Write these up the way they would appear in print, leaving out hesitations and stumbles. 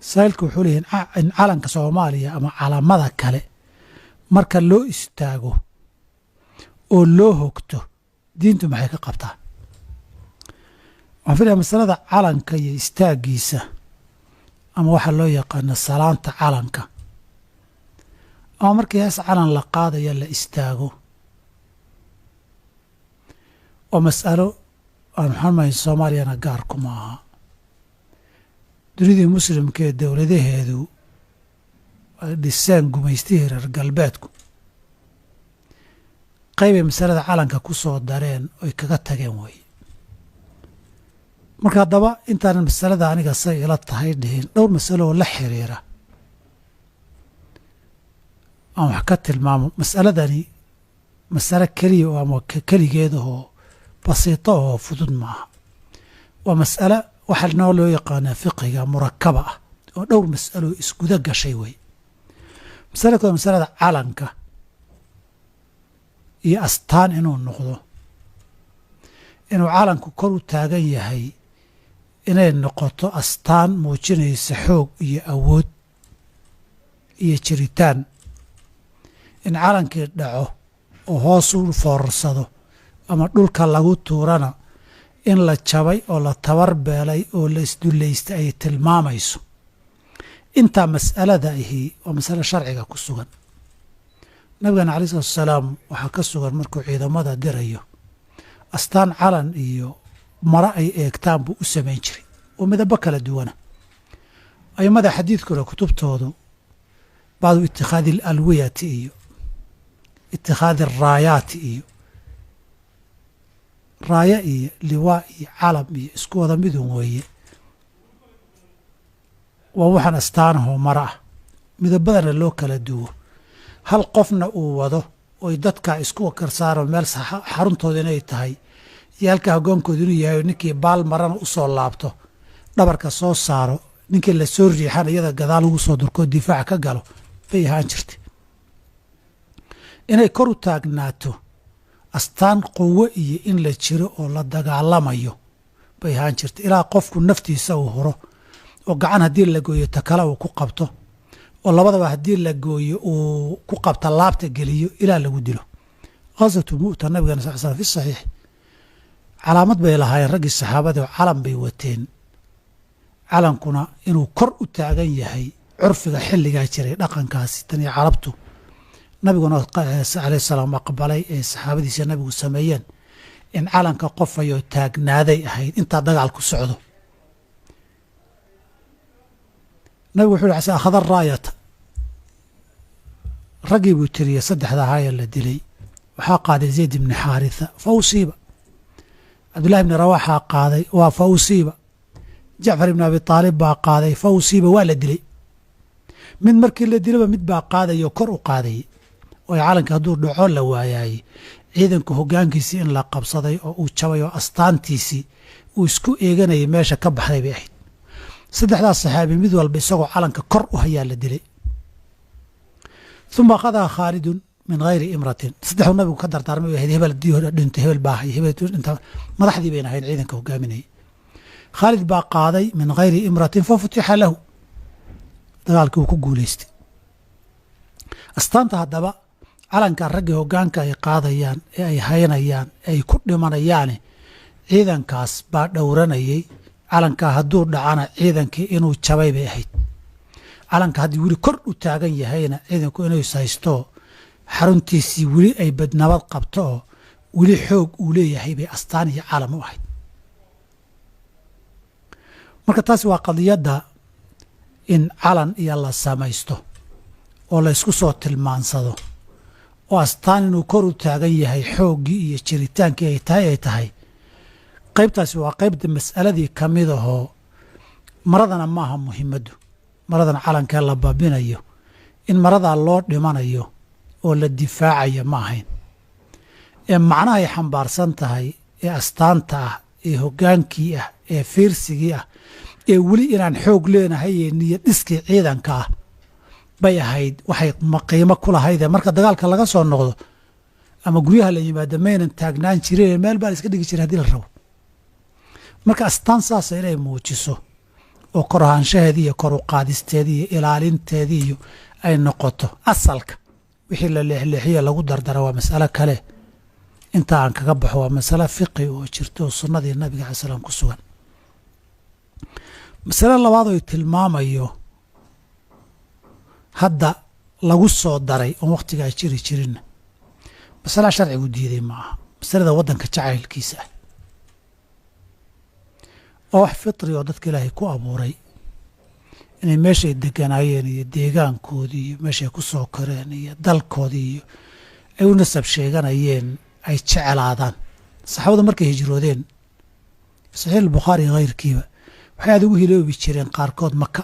saa'ilku wuxuu leeyahay in calanka Soomaaliya ama calamada kale marka loo istaago oo loo hogto diintu maxay ka qabtaa? waxaan filayaa masalada calanka iyo istaagiisa ama waxa loo yaqaano salaanta calanka ama markii hees calan la qaadayo la istaago oo mas'alo aan xamayn Soomaaliyana gaar kuma aha dunidii muslimka ee dowladaheedu ay dhiseen gumaystihii reer galbeedku qaybay masalada calanka ku soo dareen oy kaga tageen weeye. marka haddaba intaanan masalada aniga say ila tahay dhihin dhowr masalo oo la xiriira aan wax ka tilmaamo. masaladani masalo keliya oo ama keligeeda oo basiito oo fudud maaha. waa mas'alo waxaa noo loo yaqaanaa fiqiga murakaba ah oo dhowr mas'alo isguda gashay wey. masalada waa masalada calanka iyo astaan inuu noqdo, inuu calanku kor u taagan yahay, inay noqoto astaan muujinaysa xoog iyo awood iyo jiritaan, in calankii dhaco oo hoos u foorarsado ama dhulka lagu tuurana in la jabay oo la tabar beelay oo la isdullaystay ay tilmaamayso. intaa mas'alada ahi waa masalo sharciga ku sugan. nabigana calaih salatu wasalaam waxaa ka sugan markuu ciidamada dirayo astaan calan iyo mara ay eegtaan buu u samayn jiray oo midabo kala duwana. aimada xadiidkuna kutubtoodu bacdu itikhaadi alalwiyati iyo itikhaadi alraayaati iyo raaya iyo liwaa iyo calam iyo isku wada midun weeye. waa waxaan astaanahoo mara ah midabadana loo kala duwo, hal qofna uu wado oy dadka isku karsaaro meel xaruntooda inay tahay iyo halka hogaankooda inuu yahay ninkii baal marana u soo laabto dhabarka soo saaro ninkii la soo riixan iyada gadaal ugu soo durkoo difaaca ka galo bay ahaan jirtay. inay kor u taagnaato astaan quwo iyo in la jiro oo la dagaalamayo bay ahaan jirtay, ilaa qofku naftiisa uu huro oo gacan haddii la gooyo ta kale uu ku qabto oo labadaba haddii la gooyo uu ku qabta laabta geliyo ilaa lagu dilo. ghazwatu mu'ta nabigana sal slam fi saxiix calaamad bay lahaayeen raggii saxaabada oo calan bay wateen. calankuna inuu kor u taagan yahay curfiga xilligaa jiray dhaqankaasi tan iyo carabtu nabiguna alayh salaam aqbalay ee saxaabadiisa nabigu sameeyeen in calanka qofayoo taagnaaday ahayd intaa dagaal ku socdo. nabigu wuxuu yihi akhada raayata raggii buu tiriyey saddexda ahaayee la dilay waxaa qaaday zayd ibni xaaritha fa usiiba, cabdullahi ibni rawaxaa qaaday waa fa usiiba, jacfar ibni abi taalib baa qaaday fa usiiba waa la dilay. mid markii la dilaba mid baa qaadayoo kor u qaadayay oo calanka hadduu dhaco la waayaayey ciidanka hoggaankiisii in la qabsaday oo uu jabay oo astaantiisii uu isku eeganayay meesha ka baxday bay ahayd. saddexdaas saxaabi mid walba isagoo calanka kor u hayaa la dilay. uma akhadaa khaalidun min hayri imratin, saddexuu nabigu ka dardaarmay bay ahayd hebel haddii hore dhintay hebel baa hay hebel dhinta madaxdii bayna ahayn ciidanka hogaaminayay. khaalid baa qaaday min hayri imratin fa futixa lahu, dagaalkii uu ku guulaystay. astaanta haddaba calanka raggii hoggaanka ay qaadayaan ee ay haynayaan ee ay ku dhimanayaane ciidankaas baa dhowranayay. calankaa hadduu dhacana ciidankii inuu jabay bay ahayd. calanka haddii weli kor u taagan yahayna ciidanku inuu ishaysto xaruntiisii weli ay badnabad qabto oo weli xoog uu leeyahay bay astaan iyo calam u ahayd. marka taasi waa qadiyadda in calan iyo la samaysto oo la isku soo tilmaansado oo astaan inuu kor u taagan yahay xooggii iyo jiritaankii ay tahay. qaybtaasi waa qaybta mas'aladii ka mid ahoo maradana maaha muhiimaddu. maradan calankee la baabinayo in maradaa loo dhimanayo oo la difaacayo ma ahayn, ee macnahay xambaarsan tahay ee astaanta ah ee hoggaankii ah ee fiirsigii ah ee weli inaan xoog leenahay ee niyad dhiskii ciidanka ah bay ahayd. waxay qiimo ku lahaydee marka dagaalka laga soo noqdo ama guryaha la yimaado maynan taagnaan jireen, meel baa la iska dhigi jiray haddii la rabo. marka astaan saasa inay muujiso oo kor ahaanshaheedii iyo kor u qaadisteedii iyo ilaalinteedii iyo ay noqoto asalka. wixii la leexleexiye lagu dardara waa mas'alo kale. inta aan kaga baxo waa masalo fiqi oo jirto oo sunnadii nabiga calaih salaam ku sugan. masale labaad oo tilmaamayo hadda lagu soo daray oon wakhtigaa jiri jirinna masala sharcigu diiday ma aha. masalada waddanka jacaylkiisa ah oo wax fitri oo dadka ilaahay ku abuuray inay meeshay deganaayeen iyo deegaankoodii iyo meeshay ku soo koreen iyo dalkoodii iyo ay u nasab sheeganayeen ay jeclaadaan. saxaabadu markay hijroodeen saxiix albukhaari iyo hayrkiiba waxay aad ugu hiloobi jireen qaarkood maka.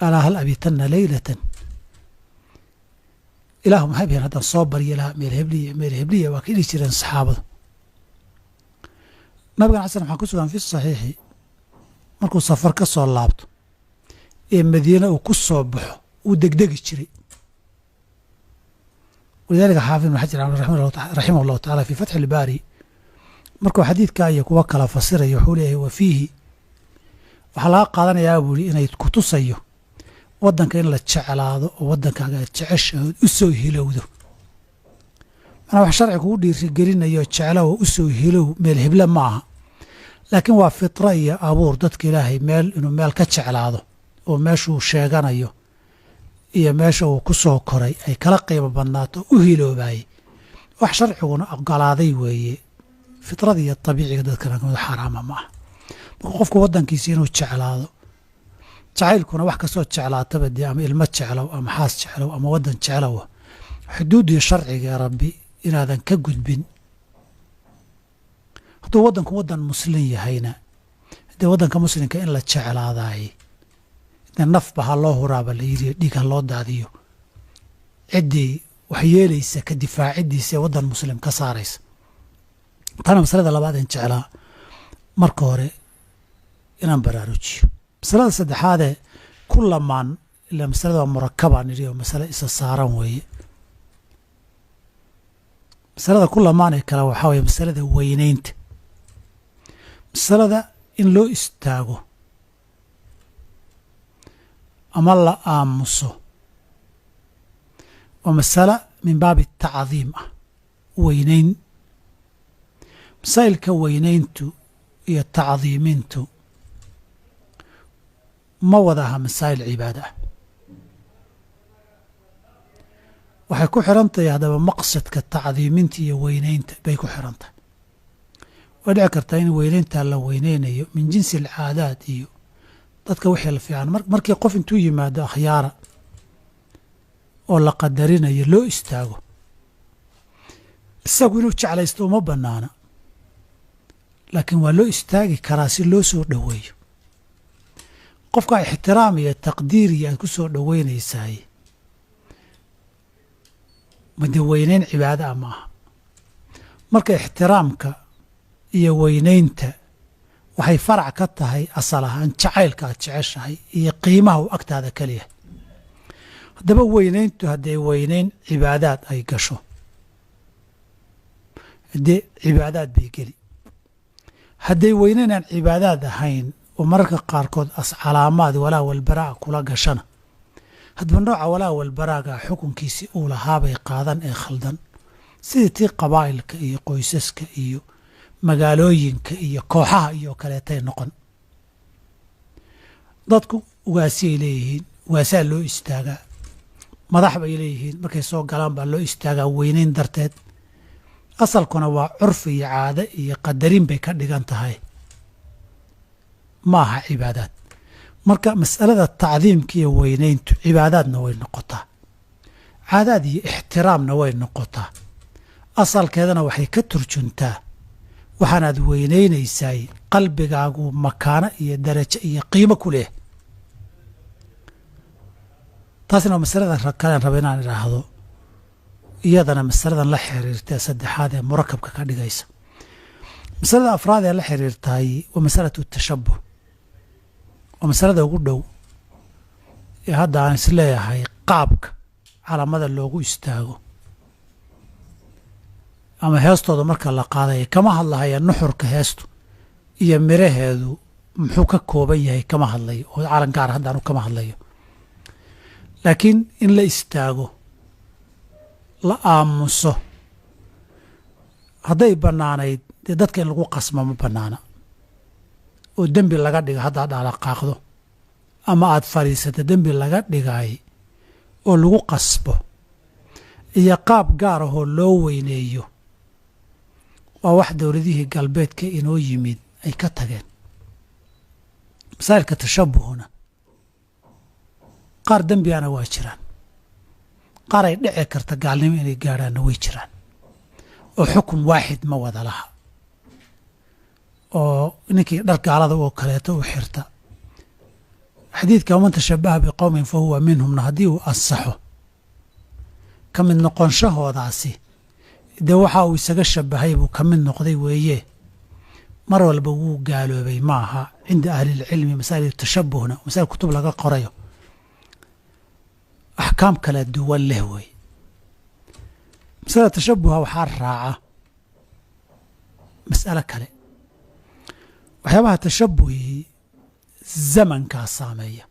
alaa hal abitanna leylatan ilaahu maxay biheen haddaan soo baryo lahaa meel hebliya waa ka dhihi jireen saxaabadu. nabigan xasan waxaa ku sugan fi saxiixi markuu safar ka soo laabto ee madiine uu ku soo baxo uu degdegi jiray. walidaalika xaafid ibn xajar raximah allahu tacaala fii fatxi ilbaari markuu xadiidkaa iyo kuwa kala fasirayo wuxuu leeyahay wa fiihi waxaa laga qaadanayaa buu yihi inay ku tusayo waddanka in la jeclaado oo waddankaaga aad jeceshahood u soo hilowdo. manaa wax sharci kugu dhiirigelinayo jeclo oo u soo hilow meel heble ma aha, laakiin waa fitra iyo abuur dadka ilaahay meel inuu meel ka jeclaado oo meeshuu sheeganayo iyo meesha uu ku soo koray ay kala qiimo badnaato u hiloobaayey. wax sharciguna ogolaaday weeye. fitrada iyo tabiiciga dadkana kamid xaaraama ma aha. marka qofku waddankiisa inuu jeclaado, jacaylkuna wax kastoo jeclaataba dee ama ilmo jeclow ama xaas jeclow ama waddan jeclow xuduuddii sharciga ee rabbi inaadan ka gudbin. hadduu waddanku waddan muslim yahayna dee waddanka muslimka in la jeclaadaayey dee nafba ha loo huraaba la yidhi dhiig ha loo daadiyo ciddii wax yeelaysa ka difaaciddiisa ee waddan muslim ka saaraysa. tana masalada labaad in jeclaa marka hore inaan baraarujiyo. masalada saddexaadee ku lamaan ilaa masalada waa murakabaan nidhi oo masale isa saaran weeye. masalada ku lamaan ee kale waxaa weeye masalada weynaynta. masalada in loo istaago ama la aamuso waa masala min baabi tacdiim ah, weynayn. masaa'ilka weynayntu iyo tacdiimintu ma wada aha masaa'il cibaada ah. waxay ku xiran tahay haddaba maqsadka tacdiiminta iyo weynaynta bay ku xiran tahay. way dhici kartaa in weynayntaa la weynaynayo min jinsi alcaadaad iyo dadka wixii la fiican markii qof intuu yimaado akhyaara oo la qadarinayo loo istaago isagu inuu jeclaysto uma bannaana, laakiin waa loo istaagi karaa si loo soo dhoweeyo. qofka ixtiraam iyo taqdiir iyo aad ku soo dhoweynaysaay made weynayn cibaada ah ma aha. marka ixtiraamka iyo weynaynta waxay farac ka tahay asal ahaan jacaylka aad jeceshahay iyo qiimaha uu agtaada ka leeyahay. haddaba weynayntu hadday weynayn cibaadaad ay gasho haddee cibaadaad bay geli. hadday weynayn aan cibaadaad ahayn oo mararka qaarkood calaamaad walaa walbaraa kula gashana hadba nooca walaa walbaraaga xukunkiisii uu lahaabay qaadan ee khaldan, sidii tii qabaa'ilka iyo qoysaska iyo magaalooyinka iyo kooxaha iyo kaleetay noqon. dadku ugaasiyay leeyihiin, ugaasaa loo istaagaa. madax bay leeyihiin, markay soo galaan baa loo istaagaa weynayn darteed. asalkuna waa curfi iyo caado iyo qadarin bay ka dhigan tahay, ma aha cibaadaad. marka mas'alada tacdiimka iyo weynayntu cibaadaadna way noqotaa, caadaad iyo ixtiraamna way noqotaa. asalkeedana waxay ka turjuntaa waxaanaad weynaynaysaay qalbigaagu makaano iyo darajo iyo qiimo ku leh. taasna waa masalada kalean raba inaan idhaahdo iyadana masaladan la xiriirtae saddexaad ee murakabka ka dhigaysa. masalada afraad ee la xiriirtahay waa masalatu tashabuh. waa masalada ugu dhow ee hadda aan isleeyahay qaabka calaamada loogu istaago ama heestooda marka la qaadaya kama hadlahaya nuxurka heestu iyo miraheedu muxuu ka kooban yahay kama hadlayo oo calan gaar haddaanu kama hadlayo laakiin in la istaago la aamuso hadday bannaanayd dee dadka in lagu qasmo ma bannaana oo dembi laga dhiga haddaad dhaqaaqdo ama aad fadhiisato dembi laga dhigay oo lagu qasbo iyo qaab gaar ahoo loo weyneeyo waa wax dowladihii galbeedka inoo yimid ay ka tageen masaa'ilka tashabbuhuna qaar dembigana waa jiraan qaar ay dhici karta gaalnimo inay gaadhaanna way jiraan oo xukun waaxid ma wada laha oo ninkii dhar gaalada oo kaleeto u xirta xadiidka waman tashabbaha biqowmin fa huwa minhumna haddii uu ansaxo ka mid noqonshahoodaasi dee waxa uu isaga shabbahay buu ka mid noqday weeye mar walba wuu gaaloobay ma aha cinda ahlilcilmi masaa'il tashabbuhna masaa'il kutub laga qorayo axkaam kala duwan leh wey masalada tashabbuha waxaa raaca mas'alo kale waxyaabaha tashabbuhii zamankaa saameeya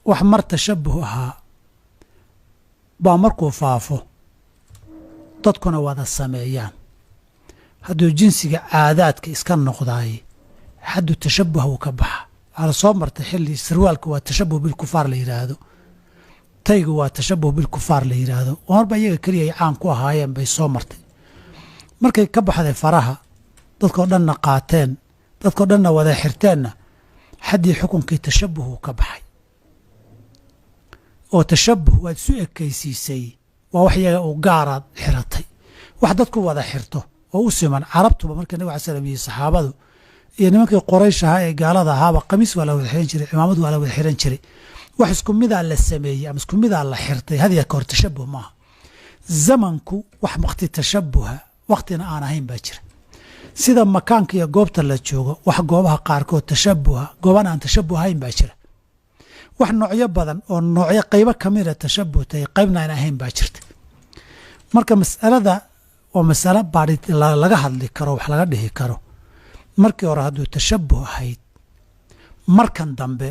wax mar tashabbuh ahaa baa markuu faafo dadkuna wada sameeyaan hadduu jinsiga caadaadka iska noqdaay xaddu tashabbuha wuu ka baxa waxaa la soo martay xilli sarwaalka waa tashabbuh bilkufaar la yidhaahdo taygu waa tashabbuh bilkufaar la yidhaahdo oo marba iyaga keliya ay caan ku ahaayeen bay soo martay markay ka baxday faraha dadkoo dhanna qaateen dadkoo dhanna wada xirteenna xaddii xukunkii tashabbuh uu ka baxay oo tashabbuh waad isu ekaysiisay waa wax iyaga u gaaraad xiratay wax dadku wada xirto oo u siman carabtuba markii nabig alay slam iyo saxaabadu iyo nimankii qoraysh ahaa ee gaalada ahaaba qamiis waa la wada xiran jiray cimaamad waa la wada xiran jiray wax isku midaa la sameeyey ama isku midaa la xirtay hadiya ka hor tashabbuh maaha zamanku wax waqti tashabbuha waqtina aan ahayn baa jira sida makaanka iyo goobta la joogo wax goobaha qaarkood tashabbuha gooban aan tashabbuh ahayn baa jira wax noocyo badan oo noocyo qaybo ka mida tashabbuhtay qaybna aan ahayn baa jirta marka mas'alada oo mas'alo baadhid laga hadli karo wax laga dhihi karo markii hore hadduu tashabbuh ahayd markan dambe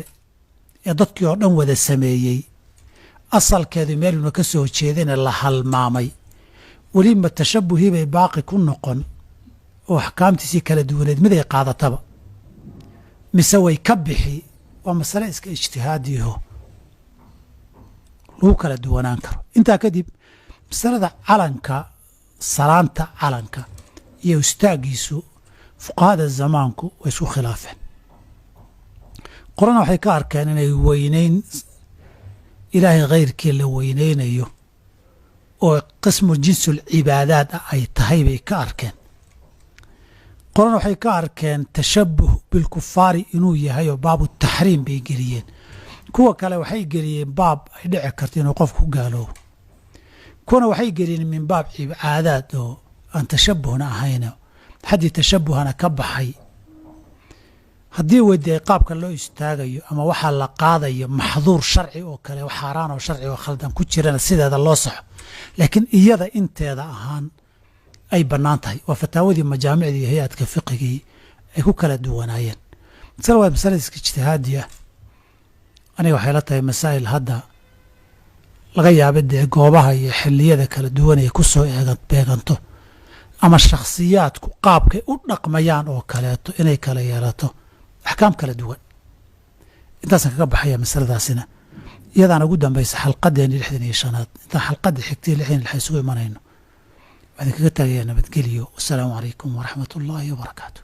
ee dadkii oo dhan wada sameeyey asalkeedu meeluna ka soo jeedina la halmaamay weliba tashabbuhii bay baaqi ku noqon oo axkaamtiisii kala duwaneed mid ay qaadataba mise way ka bixi waa masale iska ijtihaadiyaho lagu kala duwanaan karo intaa kadib masalada calanka salaanta calanka iyo istaagiisu fuqahada zamaanku way isku khilaafeen qorana waxay ka arkeen inay weynayn ilaahay khayrkii la weynaynayo oo qismu jinsul cibaadaad ah ay tahay bay ka arkeen qorana waxay ka arkeen tashabbuh bilkufaari inuu yahay oo baabu taxriim bay geliyeen kuwa kale waxay geliyeen baab ay dhici karto inuu qofku ku gaaloobo kuwana waxay geliyeen min baab cibaadaad oo aan tashabbuhna ahayno xaddii tashabbuhana ka baxay haddii weydiay qaabka loo istaagayo ama waxaa la qaadayo maxduur sharci oo kale wax xaaraan oo sharci oo khaldan ku jirana sideeda loo saxo laakiin iyada inteeda ahaan ay bannaan tahay waa fataawadii majaamicdii iyo hay-adka fiqigii ay ku kala duwanaayeen masale waa masale iska ijtihaadi ah aniga waxay la tahay masaa'il hadda laga yaaba dee goobaha iyo xilliyada kala duwan ay ku soo beeganto ama shakhsiyaadku qaabkay u dhaqmayaan oo kaleeto inay kala yeelato axkaam kala duwan intaasaan kaga baxaya masaladaasina iyadaana ugu dambaysa xalqadeeni 65aad intaan xalqadda xigtay 66 isugu imanayno waxaan kaga tagayaa nabadgelyo wasalaamu calaykum waraxmat ullaahi wabarakaatu